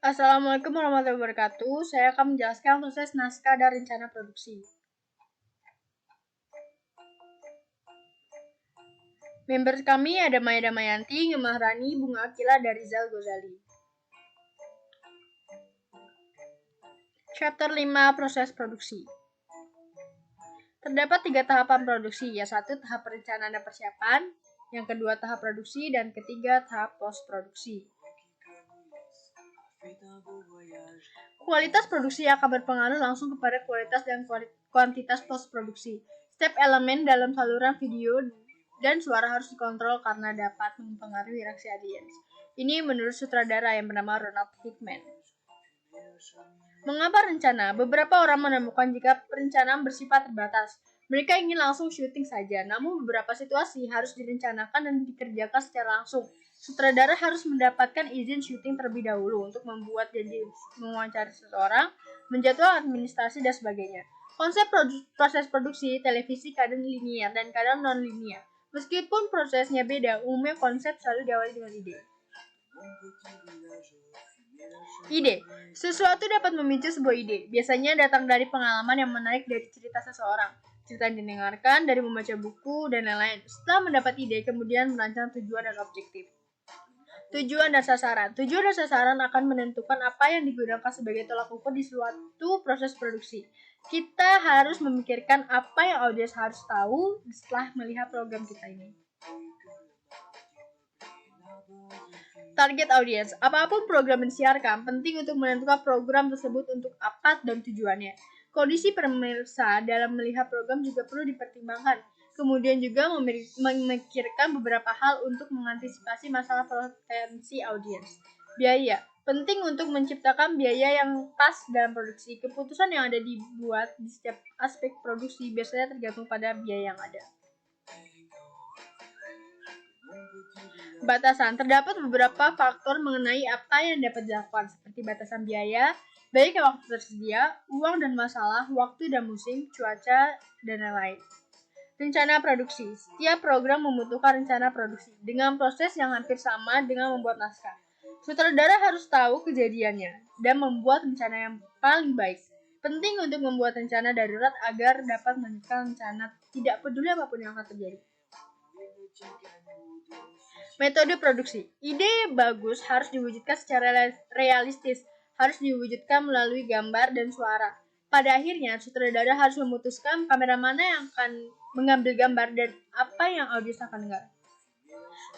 Assalamualaikum warahmatullahi wabarakatuh. Saya akan menjelaskan proses naskah dan rencana produksi. Member kami ada Maya Damayanti, Gemah Rani, Bunga Akila, dan Rizal Ghazali. Chapter 5, proses produksi. Terdapat 3 tahapan produksi, yaitu 1 tahap perencanaan dan persiapan, yang kedua tahap produksi, dan ketiga tahap post produksi. Kualitas produksi akan berpengaruh langsung kepada kualitas dan kuantitas post produksi. Setiap elemen dalam saluran video dan suara harus dikontrol karena dapat mempengaruhi reaksi audiens. Ini menurut sutradara yang bernama Ronald Hickman. Mengapa rencana? Beberapa orang menemukan jika perencanaan bersifat terbatas. Mereka ingin langsung syuting saja, namun beberapa situasi harus direncanakan dan dikerjakan secara langsung. Sutradara harus mendapatkan izin syuting terlebih dahulu untuk membuat janji mewawancari seseorang, menjadwal administrasi, dan sebagainya. Konsep proses produksi televisi kadang linear dan kadang non-linear. Meskipun prosesnya beda, umumnya konsep selalu diawali dengan ide. Ide. Sesuatu dapat memicu sebuah ide. Biasanya datang dari pengalaman yang menarik dari cerita seseorang. Cerita yang didengarkan, dari membaca buku, dan lain-lain. Setelah mendapat ide, kemudian merancang tujuan dan objektif. Tujuan dan sasaran. Tujuan dan sasaran akan menentukan apa yang digunakan sebagai tolak ukur di suatu proses produksi. Kita harus memikirkan apa yang audiens harus tahu setelah melihat program kita ini. Target audiens. Apapun program yang disiarkan, penting untuk menentukan program tersebut untuk apa dan tujuannya. Kondisi pemirsa dalam melihat program juga perlu dipertimbangkan. Kemudian juga memikirkan beberapa hal untuk mengantisipasi masalah potensi audiens. Biaya. Penting untuk menciptakan biaya yang pas dalam produksi. Keputusan yang ada dibuat di setiap aspek produksi biasanya tergantung pada biaya yang ada. Batasan. Terdapat beberapa faktor mengenai apa yang dapat dilakukan, seperti batasan biaya, baik waktu tersedia, uang dan masalah, waktu dan musim, cuaca, dan lain-lain. Rencana produksi. Setiap program membutuhkan rencana produksi, dengan proses yang hampir sama dengan membuat naskah. Sutradara harus tahu kejadiannya, dan membuat rencana yang paling baik. Penting untuk membuat rencana darurat agar dapat melanjutkan rencana tidak peduli apapun yang akan terjadi. Metode produksi. Ide bagus harus diwujudkan secara realistis, harus diwujudkan melalui gambar dan suara. Pada akhirnya, sutradara harus memutuskan kamera mana yang akan mengambil gambar dan apa yang audiens akan dengar.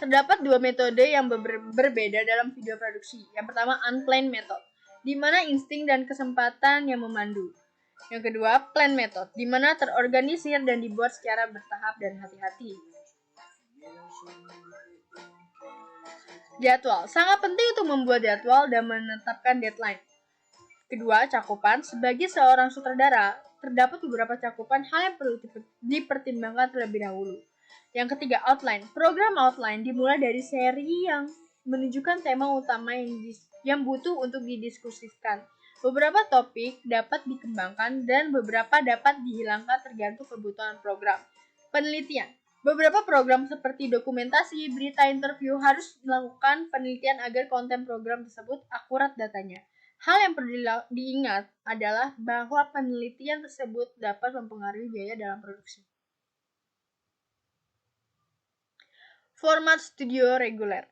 Terdapat 2 metode yang berbeda dalam video produksi. Yang pertama, unplanned method, di mana insting dan kesempatan yang memandu. Yang kedua, planned method, di mana terorganisir dan dibuat secara bertahap dan hati-hati. Jadwal. Sangat penting untuk membuat jadwal dan menetapkan deadline. Kedua, cakupan. Sebagai seorang sutradara, terdapat beberapa cakupan hal yang perlu dipertimbangkan terlebih dahulu. Yang ketiga, outline. Program outline dimulai dari seri yang menunjukkan tema utama yang butuh untuk didiskusikan. Beberapa topik dapat dikembangkan dan beberapa dapat dihilangkan tergantung kebutuhan program. Penelitian. Beberapa program seperti dokumentasi, berita, interview harus melakukan penelitian agar konten program tersebut akurat datanya. Hal yang perlu diingat adalah bahwa penelitian tersebut dapat mempengaruhi biaya dalam produksi. Format studio reguler.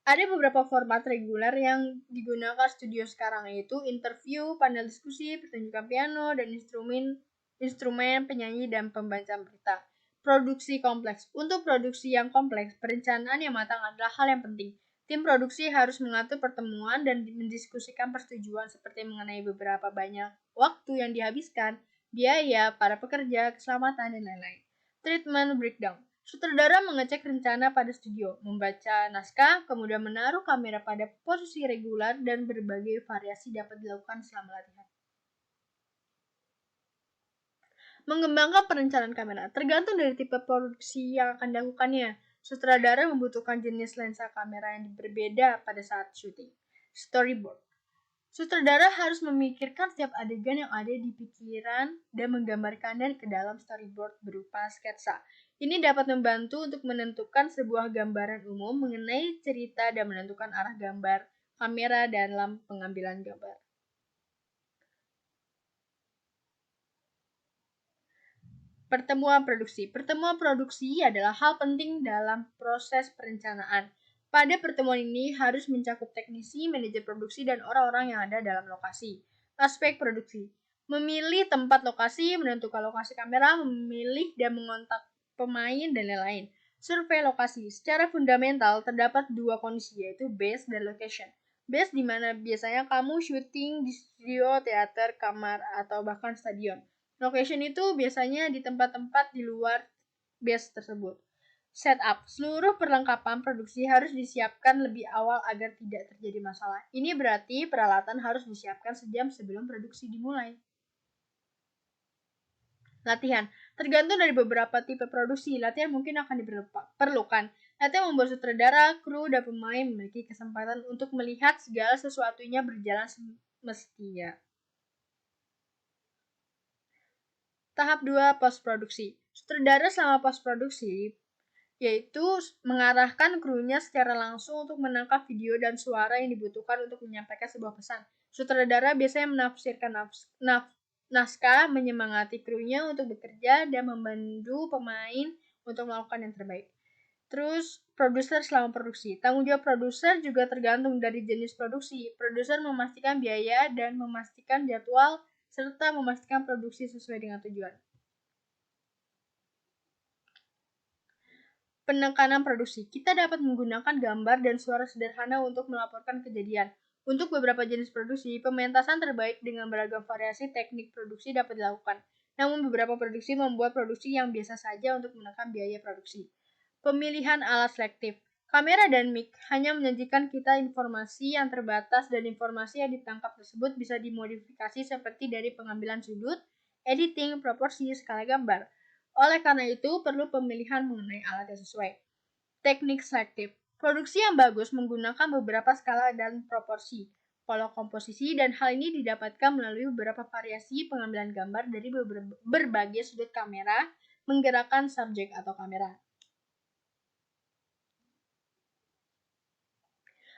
Ada beberapa format reguler yang digunakan studio sekarang, yaitu interview, panel diskusi, pertunjukan piano, dan instrumen penyanyi dan pembaca berita. Produksi kompleks. Untuk produksi yang kompleks, perencanaan yang matang adalah hal yang penting. Tim produksi harus mengatur pertemuan dan mendiskusikan persetujuan seperti mengenai beberapa banyak waktu yang dihabiskan, biaya, para pekerja, keselamatan, dan lain-lain. Treatment breakdown. Sutradara mengecek rencana pada studio, membaca naskah, kemudian menaruh kamera pada posisi regular dan berbagai variasi dapat dilakukan selama latihan. Mengembangkan perencanaan kamera tergantung dari tipe produksi yang akan dilakukannya. Sutradara membutuhkan jenis lensa kamera yang berbeda pada saat syuting. Storyboard. Sutradara harus memikirkan setiap adegan yang ada di pikiran dan menggambarkannya ke dalam storyboard berupa sketsa. Ini dapat membantu untuk menentukan sebuah gambaran umum mengenai cerita dan menentukan arah gambar kamera dalam pengambilan gambar. Pertemuan produksi. Pertemuan produksi adalah hal penting dalam proses perencanaan. Pada pertemuan ini harus mencakup teknisi, manajer produksi, dan orang-orang yang ada dalam lokasi. Aspek produksi. Memilih tempat lokasi, menentukan lokasi kamera, memilih dan mengontak pemain, dan lain-lain. Survei lokasi. Secara fundamental, terdapat dua kondisi, yaitu base dan location. Base di mana biasanya kamu syuting di studio, teater, kamar, atau bahkan stadion. Location itu biasanya di tempat-tempat di luar base tersebut. Setup. Seluruh perlengkapan produksi harus disiapkan lebih awal agar tidak terjadi masalah. Ini berarti peralatan harus disiapkan sejam sebelum produksi dimulai. Latihan. Tergantung dari beberapa tipe produksi, latihan mungkin akan diperlukan. Latihan membuat sutradara, kru, dan pemain memiliki kesempatan untuk melihat segala sesuatunya berjalan semestinya. Tahap 2, post-produksi. Sutradara selama post-produksi yaitu mengarahkan krunya secara langsung untuk menangkap video dan suara yang dibutuhkan untuk menyampaikan sebuah pesan. Sutradara biasanya menafsirkan naskah, menyemangati krunya untuk bekerja, dan membantu pemain untuk melakukan yang terbaik. Terus, produser selama produksi. Tanggung jawab produser juga tergantung dari jenis produksi. Produser memastikan biaya dan memastikan jadwal serta memastikan produksi sesuai dengan tujuan. Penekanan produksi. Kita dapat menggunakan gambar dan suara sederhana untuk melaporkan kejadian. Untuk beberapa jenis produksi, pementasan terbaik dengan beragam variasi teknik produksi dapat dilakukan. Namun beberapa produksi membuat produksi yang biasa saja untuk menekan biaya produksi. Pemilihan alat selektif. Kamera dan mic hanya menyajikan kita informasi yang terbatas, dan informasi yang ditangkap tersebut bisa dimodifikasi seperti dari pengambilan sudut, editing, proporsi, skala gambar. Oleh karena itu, perlu pemilihan mengenai alat yang sesuai. Teknik selektif. Produksi yang bagus menggunakan beberapa skala dan proporsi, pola komposisi, dan hal ini didapatkan melalui beberapa variasi pengambilan gambar dari berbagai sudut kamera, menggerakkan subjek atau kamera.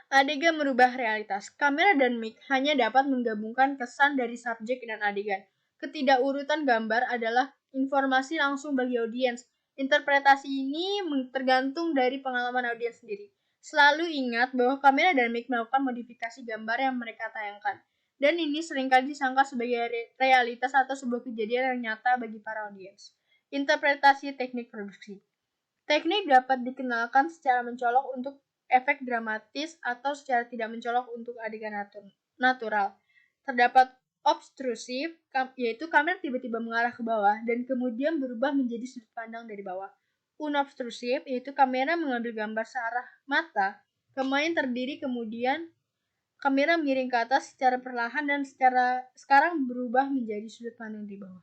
Adegan merubah realitas. Kamera dan mic hanya dapat menggabungkan kesan dari subjek dan adegan. Ketidakurutan gambar adalah informasi langsung bagi audiens. Interpretasi ini tergantung dari pengalaman audiens sendiri. Selalu ingat bahwa kamera dan mic melakukan modifikasi gambar yang mereka tayangkan. Dan ini seringkali disangka sebagai realitas atau sebuah kejadian yang nyata bagi para audiens. Interpretasi teknik produksi. Teknik dapat dikenalkan secara mencolok untuk efek dramatis atau secara tidak mencolok untuk adegan natural. Terdapat obstrusif, yaitu kamera tiba-tiba mengarah ke bawah dan kemudian berubah menjadi sudut pandang dari bawah. Unobstrusif, yaitu kamera mengambil gambar searah mata, pemain terdiri, kemudian kamera miring ke atas secara perlahan dan sekarang berubah menjadi sudut pandang di bawah.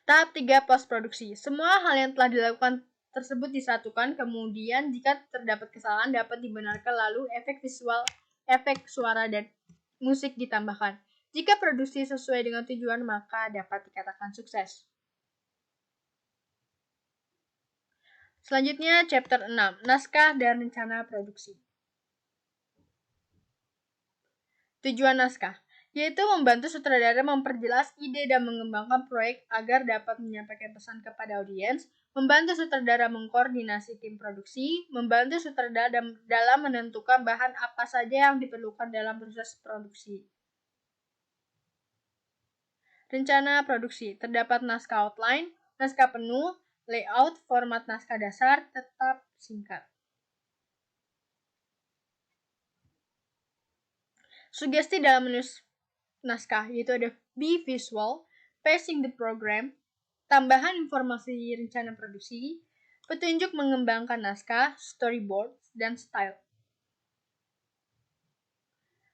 Tahap 3, post-produksi. Semua hal yang telah dilakukan tersebut disatukan, kemudian jika terdapat kesalahan dapat dibenarkan, lalu efek visual, efek suara, dan musik ditambahkan. Jika produksi sesuai dengan tujuan, maka dapat dikatakan sukses. Selanjutnya, chapter 6, naskah dan rencana produksi. Tujuan naskah, yaitu membantu sutradara memperjelas ide dan mengembangkan proyek agar dapat menyampaikan pesan kepada audiens, membantu sutradara mengkoordinasi tim produksi, membantu sutradara dalam menentukan bahan apa saja yang diperlukan dalam proses produksi. Rencana produksi, terdapat naskah outline, naskah penuh, layout, format naskah dasar, tetap singkat. Sugesti dalam menulis naskah, yaitu ada be visual, pacing the program, tambahan informasi rencana produksi, petunjuk mengembangkan naskah, storyboard, dan style.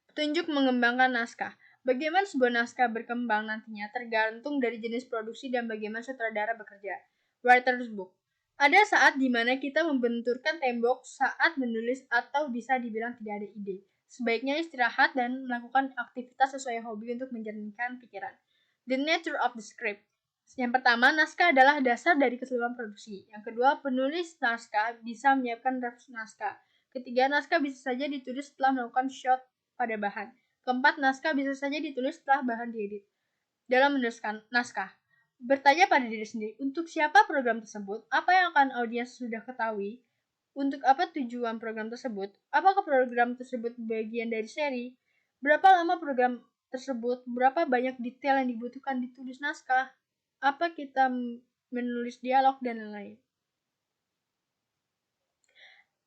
Petunjuk mengembangkan naskah. Bagaimana sebuah naskah berkembang nantinya tergantung dari jenis produksi dan bagaimana sutradara bekerja. Writer's book. Ada saat di mana kita membenturkan tembok saat menulis atau bisa dibilang tidak ada ide. Sebaiknya istirahat dan melakukan aktivitas sesuai hobi untuk menjernihkan pikiran. The nature of the script. Yang pertama, naskah adalah dasar dari keseluruhan produksi. Yang kedua, penulis naskah bisa menyiapkan draft naskah. Ketiga, naskah bisa saja ditulis setelah melakukan shot pada bahan. Keempat, naskah bisa saja ditulis setelah bahan diedit. Dalam menuliskan naskah, bertanya pada diri sendiri, untuk siapa program tersebut? Apa yang akan audiens sudah ketahui? Untuk apa tujuan program tersebut? Apakah program tersebut bagian dari seri? Berapa lama program tersebut? Berapa banyak detail yang dibutuhkan ditulis naskah? Apa kita menulis dialog dan lain-lain?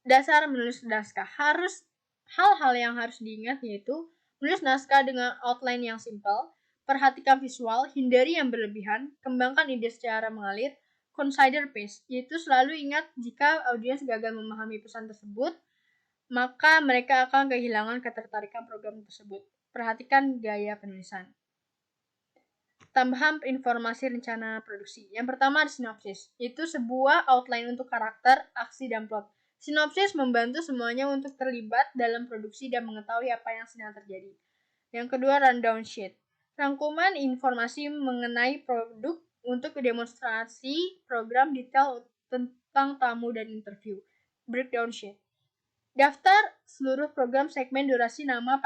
Dasar menulis naskah. Hal-hal yang harus diingat yaitu menulis naskah dengan outline yang simple, perhatikan visual, hindari yang berlebihan, kembangkan ide secara mengalir, consider pace, yaitu selalu ingat jika audiens gagal memahami pesan tersebut, maka mereka akan kehilangan ketertarikan program tersebut. Perhatikan gaya penulisan. Tambahan informasi rencana produksi. Yang pertama ada sinopsis, itu sebuah outline untuk karakter, aksi, dan plot. Sinopsis membantu semuanya untuk terlibat dalam produksi dan mengetahui apa yang sedang terjadi. Yang kedua, rundown sheet. Rangkuman informasi mengenai produk untuk demonstrasi program, detail tentang tamu dan interview. Breakdown sheet. Daftar seluruh program, segmen, durasi, nama,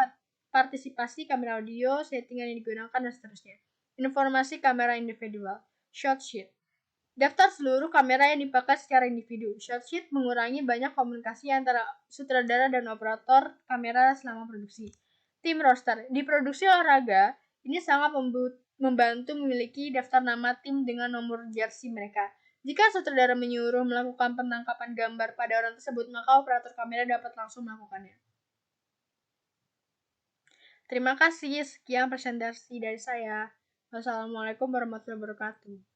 partisipasi, kamera audio, settingan yang digunakan, dan seterusnya. Informasi kamera individual. Shot sheet. Daftar seluruh kamera yang dipakai secara individu. Shot sheet mengurangi banyak komunikasi antara sutradara dan operator kamera selama produksi. Tim roster. Di produksi olahraga, ini sangat membantu memiliki daftar nama tim dengan nomor jersey mereka. Jika sutradara menyuruh melakukan penangkapan gambar pada orang tersebut, maka operator kamera dapat langsung melakukannya. Terima kasih, sekian presentasi dari saya. Wassalamualaikum warahmatullahi wabarakatuh.